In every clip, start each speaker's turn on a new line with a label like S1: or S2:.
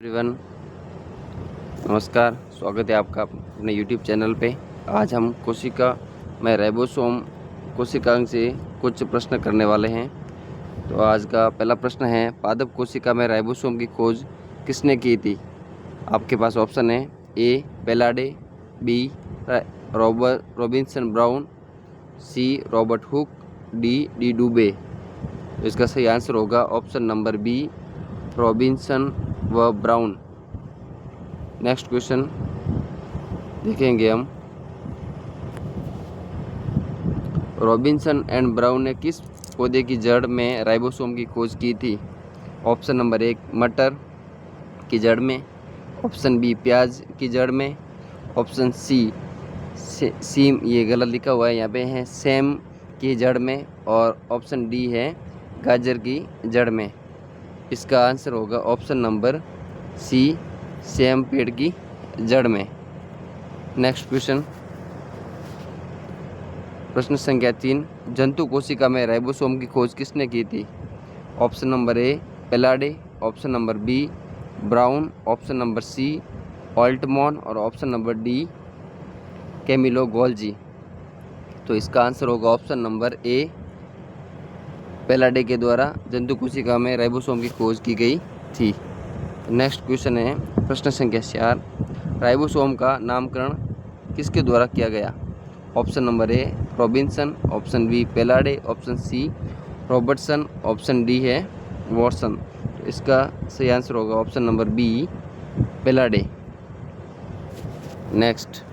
S1: Everyone, नमस्कार। स्वागत है आपका अपने यूट्यूब चैनल पे। आज हम कोशिका में राइबोसोम कोशिकांग से कुछ प्रश्न करने वाले हैं। तो आज का पहला प्रश्न है, पादप कोशिका में राइबोसोम की खोज किसने की थी? आपके पास ऑप्शन है A Palade, B Robinson Brown, C Robert Hooke, D डुबे। तो इसका सही आंसर होगा ऑप्शन नंबर बी, रॉबिन्सन व ब्राउन। नेक्स्ट क्वेश्चन देखेंगे हम। रॉबिन्सन एंड ब्राउन ने किस पौधे की जड़ में राइबोसोम की खोज की थी? ऑप्शन नंबर एक मटर की जड़ में, ऑप्शन बी प्याज की जड़ में, ऑप्शन सी ये गलत लिखा हुआ है यहाँ पे है सेम की जड़ में, और ऑप्शन डी है गाजर की जड़ में। इसका आंसर होगा ऑप्शन नंबर सी, सेम पेड़ की जड़ में। नेक्स्ट क्वेश्चन, प्रश्न संख्या 3, जंतु कोशिका में राइबोसोम की खोज किसने की थी? Option number A Palade, option number B Brown, option number C Altmann, और option number D Camillo Golgi. तो इसका आंसर होगा ऑप्शन नंबर ए, पेलाडे के द्वारा जंतु कोशिका में राइबोसोम की खोज की गई थी। नेक्स्ट क्वेश्चन है प्रश्न संख्या 4, राइबोसोम का नामकरण किसके द्वारा किया गया? Option number A Robinson, option B Palade, option C Robertson, option D है वॉटसन। तो इसका सही आंसर होगा option number B, Palade. Next,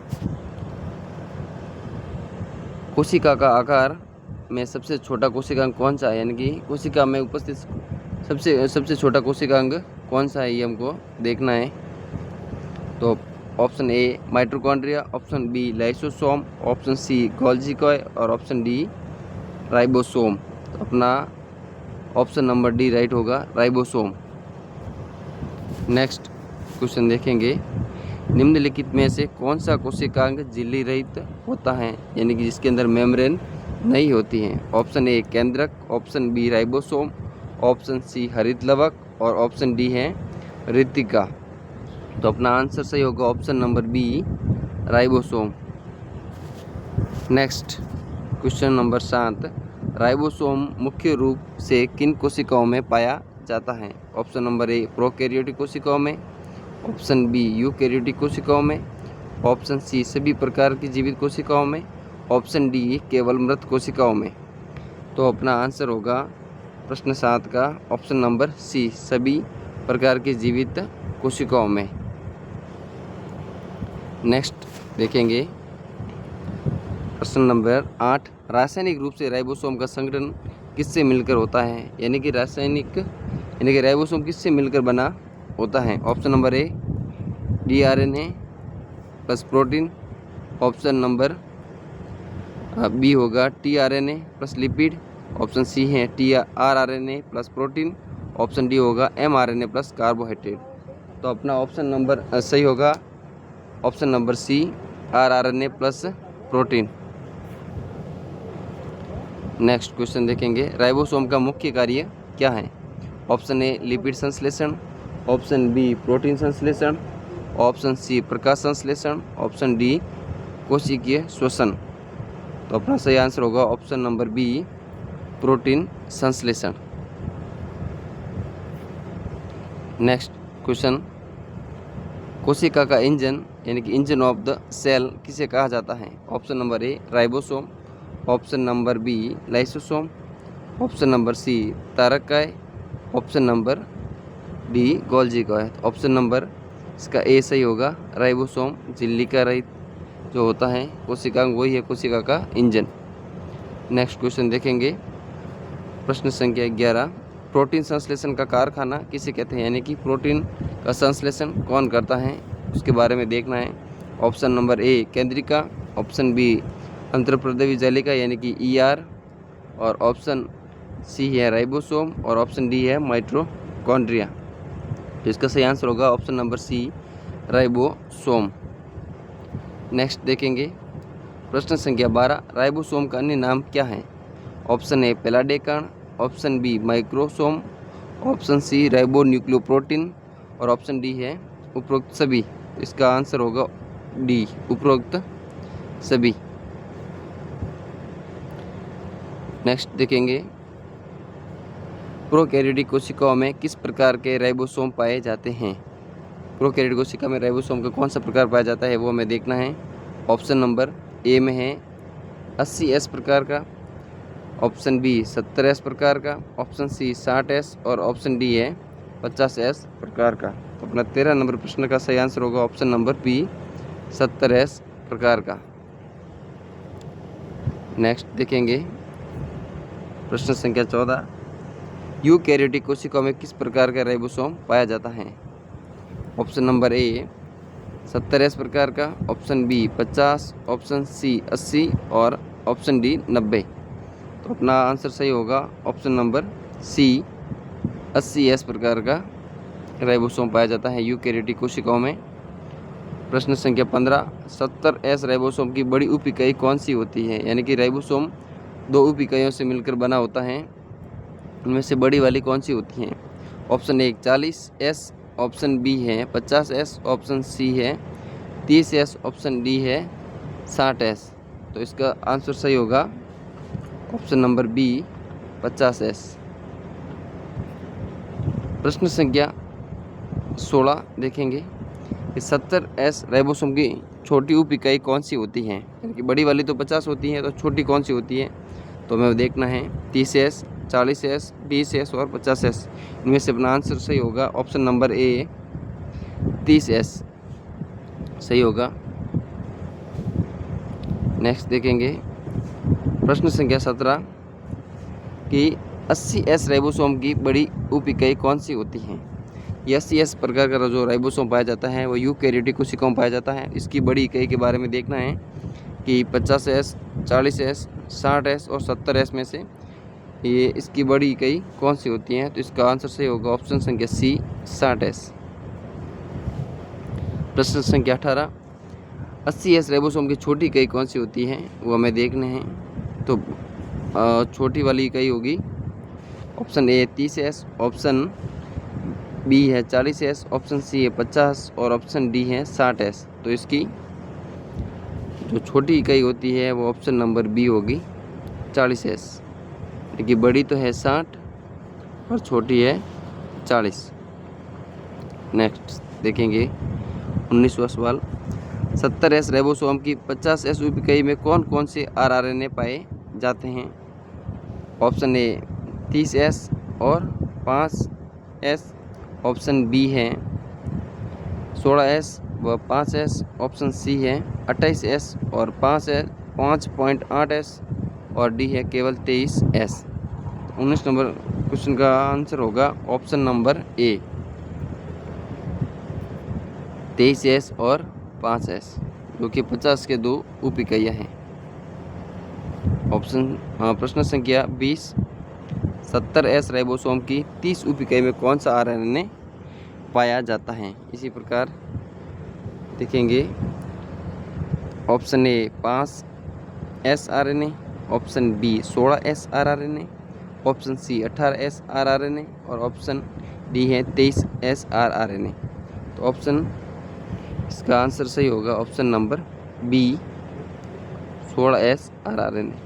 S1: कोशिका का आकार में सबसे छोटा कोशिकांग कौन सा है? यानी कि कोशिका में उपस्थित सबसे छोटा कोशिकांग कौन सा है, ये हमको देखना है। तो option A mitochondria, option B lysosome, option C Golgi और ऑप्शन डी राइबोसोम। तो अपना ऑप्शन नंबर डी राइट होगा, राइबोसोम। नेक्स्ट क्वेश्चन देखेंगे, निम्नलिखित में से कौन सा कोशिकांग झिल्ली रहित होता है, यानी कि जिसके अंदर मेम्ब्रेन नहीं होती है? ऑप्शन ए केंद्रक, option B ribosome, option C हरित लवक, और ऑप्शन डी है रितिका। तो अपना आंसर सही होगा option number B, ribosome. Next question number 7, ribosome मुख्य रूप से किन कोशिकाओं में पाया जाता है? ऑप्शन नंबर ए प्रोकैरियोटिक कोशिकाओं में, ऑप्शन बी यूकैरियोटिक कोशिकाओं में, ऑप्शन सी सभी प्रकार की जीवित कोशिकाओं में, ऑप्शन डी केवल मृत कोशिकाओं में। तो अपना आंसर होगा प्रश्न 7 का ऑप्शन नंबर सी, सभी प्रकार की जीवित कोशिकाओं में। नेक्स्ट देखेंगे प्रश्न नंबर 8, रासायनिक रूप से राइबोसोम का संगठन किससे मिलकर होता है? यानी कि राइबोसोम किससे मिलकर बना होता है? Option number A DRNA plus protein, option number B होगा tRNA plus lipid, option C है टीआरआरएनए प्लस प्रोटीन, ऑप्शन डी होगा एमआरएनए प्लस कार्बोहाइड्रेट। तो अपना ऑप्शन नंबर सही होगा option number C, rRNA plus protein. Next question देखेंगे, राइबोसोम का मुख्य कार्य क्या है? ऑप्शन ए लिपिड संश्लेषण, ऑप्शन बी प्रोटीन संश्लेषण, ऑप्शन सी प्रकाश संश्लेषण, ऑप्शन डी कोशिकीय श्वसन। तो अपना सही आंसर होगा ऑप्शन नंबर बी, प्रोटीन संश्लेषण। नेक्स्ट क्वेश्चन, कोशिका का इंजन यानी कि इंजन ऑफ द सेल किसे कहा जाता है? Option number A ribosome, option number B lysosome, option number C तारकाय, ऑप्शन नंबर डी गोल्जी का। ऑप्शन नंबर इसका ए सही होगा, राइबोसोम झिल्ली का रहित जो होता है कोशिकांग, वही है कोशिका का इंजन। नेक्स्ट क्वेश्चन देखेंगे, प्रश्न संख्या 11, प्रोटीन संश्लेषण का कारखाना किसे कहते हैं? यानी कि प्रोटीन का संश्लेषण कौन करता है, उसके बारे में देखना है। ऑप्शन नंबर ए केंद्रिका, ऑप्शन बी अंतर्प्रदेवी जालिका यानी कि ईआर, और ऑप्शन सी है राइबोसोम, और ऑप्शन डी है माइटोकॉन्ड्रिया। तो इसका सही आंसर होगा option number C, ribosome. Next देखेंगे प्रश्न संख्या 12, राइबोसोम का अन्य नाम क्या है? ऑप्शन ए पेलाडे कण, option B microsome, option C ribonucleoprotein, और ऑप्शन डी है उपरोक्त सभी। इसका आंसर होगा डी, उपरोक्त सभी। नेक्स्ट देखेंगे, प्रोकैरियोटिक कोशिकाओं में किस प्रकार के राइबोसोम पाए जाते हैं। प्रोकैरियोटिक कोशिका में राइबोसोम का कौन सा प्रकार पाया जाता है वो हमें देखना है। ऑप्शन नंबर ए में है 80S प्रकार का, ऑप्शन बी 70S प्रकार का, ऑप्शन सी 60S और ऑप्शन डी है 50S प्रकार का। तो अपना 13 नंबर प्रश्न का सही आंसर होगा ऑप्शन नंबर बी 70S प्रकार का। नेक्स्ट देखेंगे प्रश्न संख्या 14, यूकैरियोटिक कोशिकाओं में किस प्रकार का राइबोसोम पाया जाता है। ऑप्शन नंबर ए 70S प्रकार का, ऑप्शन बी 50, ऑप्शन सी 80 और ऑप्शन डी 90। तो अपना आंसर सही होगा ऑप्शन नंबर सी 80S प्रकार का राइबोसोम पाया जाता है यूकैरियोटिक कोशिकाओं में। प्रश्न संख्या 15, 70S राइबोसोम की बड़ी उप इकाई कौन सी होती है। यानी कि राइबोसोम दो उप इकाइयों से मिलकर बना होता है, उनमें से बड़ी वाली कौन सी होती है। ऑप्शन ए 40S, ऑप्शन बी है 50S, ऑप्शन सी है 30S, ऑप्शन डी है 60S। तो इसका आंसर सही होगा ऑप्शन नंबर बी 50S। प्रश्न संख्या 16 देखेंगे कि 70S राइबोसोम की छोटी उप इकाई कौन सी होती है। यानी कि बड़ी वाली तो 50 होती है, तो छोटी कौन सी होती है। तो हमें देखना है 30S, 40S, 20S और 50S। इनमें से अपना आंसर सही होगा ऑप्शन नंबर ए 30S सही होगा। नेक्स्ट देखेंगे प्रश्न संख्या 17 कि 80S राइबोसोम की बड़ी उप इकाई कौन सी होती है। ये 80S प्रकार का जो राइबोसोम पाया जाता है वो यूकैरियोटिक कोशिकाओं में पाया जाता है। इसकी बड़ी इकाई के बारे में देखना है कि 50S, 40S, 60S और 70S में से ये इसकी बड़ी इकाई कौन सी होती है। तो इसका आंसर सही होगा ऑप्शन संख्या सी 60S। प्रश्न संख्या 18, 80S राइबोसोम की छोटी इकाई कौन सी होती है वो हमें देखने हैं। तो छोटी वाली इकाई होगी option A 30S, option B है 40S, ऑप्शन सी है 50 और ऑप्शन डी है 60S। तो इसकी जो छोटी इकाई होती है वो ऑप्शन नंबर बी होगी 40S। देखिए बड़ी तो है 60 और छोटी है 40। नेक्स्ट देखेंगे 19वां सवाल, 70S राइबोसोम की 50S उप इकाई में कौन कौन से RNA पाए जाते हैं। ऑप्शन ए 30S और 5S, ऑप्शन बी है 16S व 5S, ऑप्शन सी है 28S और 5.8S और डी है केवल 23S। 19 नंबर क्वेश्चन का आंसर होगा ऑप्शन नंबर ए 23S और 5S, जो कि 50 के दो उप इकाइयाँ हैं। प्रश्न संख्या 20, 70S राइबोसोम की 30 उप इकाई में कौन सा RNA पाया जाता है। इसी प्रकार देखेंगे option A 5S RNA, option B 16S RNA, option C 18S RNA और ऑप्शन डी है 23S RNA। तो ऑप्शन इसका आंसर सही होगा option number B 16S RNA।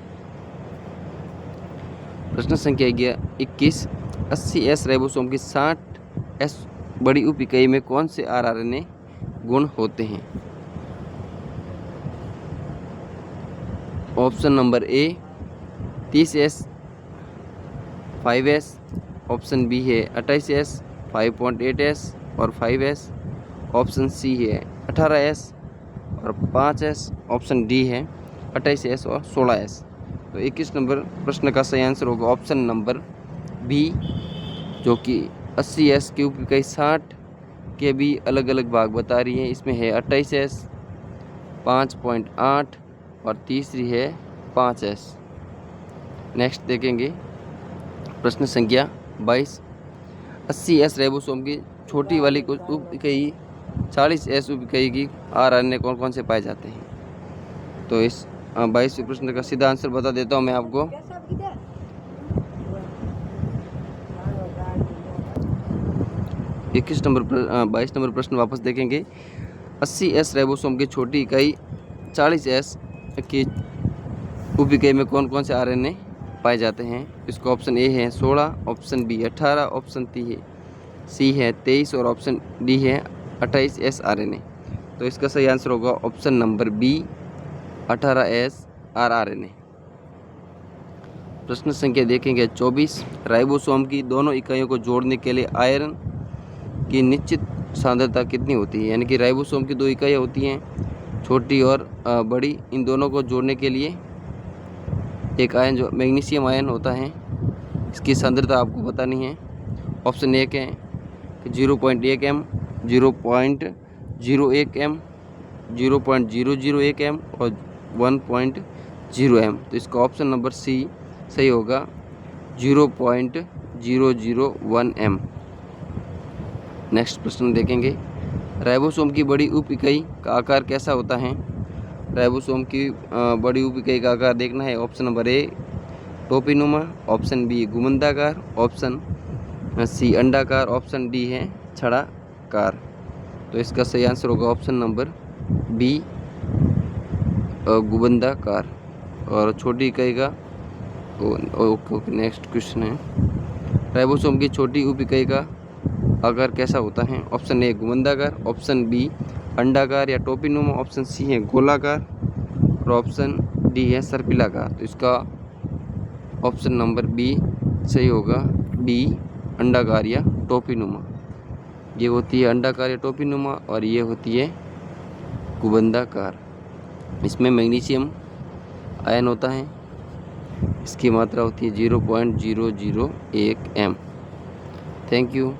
S1: प्रश्न संख्या 21, 80S राइबोसोम की 60S बड़ी उप इकाई में कौन से RNA गुण होते हैं। Option number A 30S 5S, option B है 28S 5.8S और 5S, ऑप्शन सी है 18S और 5S, ऑप्शन डी है 28S और 16S। तो 21 नंबर प्रश्न का सही आंसर होगा ऑप्शन नंबर बी, जो कि 80S की उप इकाई 60 के भी अलग अलग भाग बता रही है। इसमें है 28S, 5.8 और तीसरी है 5S। नेक्स्ट देखेंगे प्रश्न संख्या 22, 80S राइबोसोम की छोटी वाली कुछ उप इकाई 40S उप इकाई की RNA कौन कौन से पाए जाते हैं। तो इस 22वें प्रश्न का सीधा आंसर बता देता हूँ मैं आपको। 22 नंबर प्रश्न वापस देखेंगे। 80S राइबोसोम की छोटी इकाई 40S की उप इकाई में कौन कौन से आरएनए पाए जाते हैं? इसका ऑप्शन ए है 16, ऑप्शन बी 18, ऑप्शन सी है 23 और ऑप्शन डी है 28S आरएनए। तो इसका सही आंसर होगा option number B 18S RNA. प्रश्न संख्या देखेंगे 24। राइबोसोम की दोनों इकाइयों को जोड़ने के लिए आयरन की निश्चित सांद्रता कितनी होती है? यानी कि राइबोसोम की 2 इकाइयाँ होती हैं, छोटी और बड़ी। इन दोनों को जोड़ने के लिए एक आयन जो मैग्नीशियम आयन होता है, इसकी सांद्रता आपको बतानी है। ऑप्शन एक है कि 0.1 m, 0.01 m, 0.001 m और 1.0 m। तो इसका ऑप्शन नंबर सी सही होगा 0.001 m। नेक्स्ट प्रश्न देखेंगे। राइबोसोम की बड़ी उप इकाई का आकार कैसा होता है? राइबोसोम की बड़ी उप इकाई का आकार देखना है। ऑप्शन नंबर ए टोपीनुमा, ऑप्शन बी गुमंदाकार, ऑप्शन सी अंडाकार, ऑप्शन डी है छड़ाकार। तो इसका सही आंसर होगा ऑप्शन नंबर बी गुबंदाकार। और छोटी इकाई का ओके नेक्स्ट क्वेश्चन है। राइबोसोम की छोटी उप इकाई का आकार कैसा होता है? ऑप्शन ए गुमंदाकार, ऑप्शन बी अंडाकार या टोपीनुमा, ऑप्शन सी है गोलाकार और ऑप्शन डी है सर्पिलाकार। तो इसका ऑप्शन नंबर बी सही होगा, बी अंडाकार या टोपीनुमा। ये होती है अंडाकार या टोपीनुमा और ये होती है गुबंदाकार। इसमें मैग्नीशियम आयन होता है, इसकी मात्रा होती है 0.001 m। Thank you.